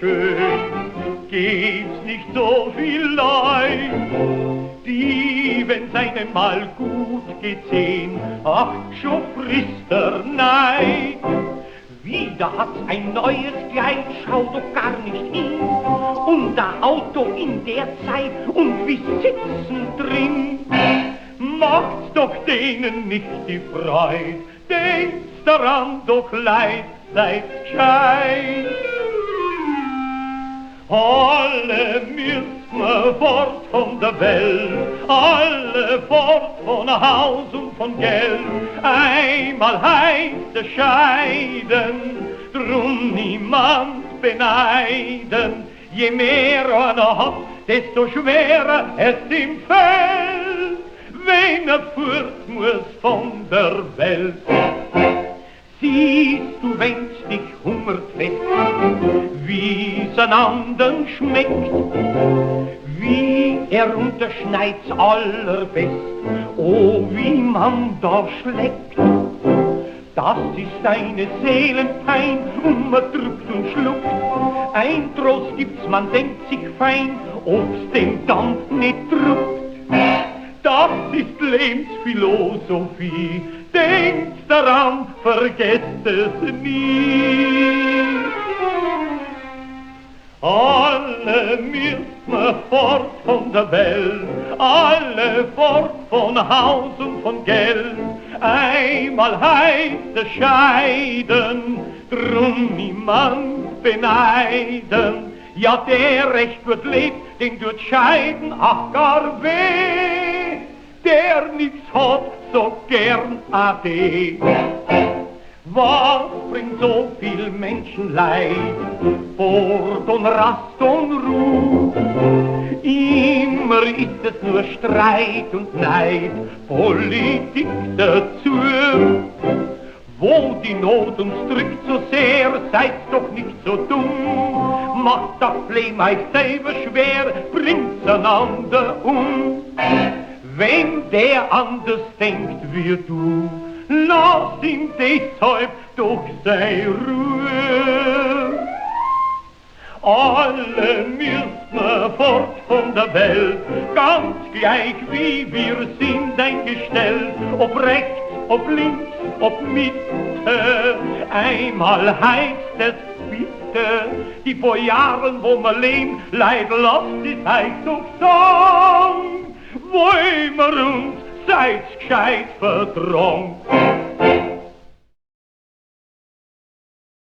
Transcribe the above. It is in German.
schön, gibt's nicht so viel Leid, die, wenn's einem mal gut geht, sehn, ach, schon frisst der Neid. Wieder hat's ein neues Kleid, schau doch gar nicht hin, unser Auto in der Zeit und wir sitzen drin. Macht's doch denen nicht die Freude, denkt's daran doch leid, seid gescheit. Alle müssen wir fort von der Welt, alle fort von Haus und von Geld. Einmal heißt es scheiden, drum niemand beneiden. Je mehr einer hat, desto schwerer es ihm fällt, wenn fort muss von der Welt. Siehst du, wenn's dich hungert fest, wie's an andern schmeckt, wie unterschneid's allerbest, oh, wie man da schleckt. Das ist eine Seelenpein und man drückt und schluckt. Ein Trost gibt's, man denkt sich fein, ob's dem dann nicht druckt. Das ist Lebensphilosophie, denkt daran, vergesst es nie. Alle müssen wir fort von der Welt, alle fort von Haus und von Geld. Einmal heißt es scheiden, drum niemand beneiden. Ja, der recht gut lebt, den tut scheiden, ach gar weh. Der nichts hat, so gern ade. Was bringt so viel Menschenleid, Fort und Rast und Ruhe? Immer ist es nur Streit und Neid, Politik dazu. Wo die Not uns drückt so sehr, seid doch nicht so dumm. Macht das Leben euch selber schwer, bringt's einander um. Wenn der anders denkt wie du, lass ihm deshalb doch sei Ruhe. Alle müssen wir fort von der Welt, ganz gleich wie wir sind eingestellt, ob rechts, ob links, ob Mitte. Einmal heißt es bitte, die vor Jahren, wo wir leben, leid lasst es euch doch sagen, wollen wir uns seid gescheit verdrängt.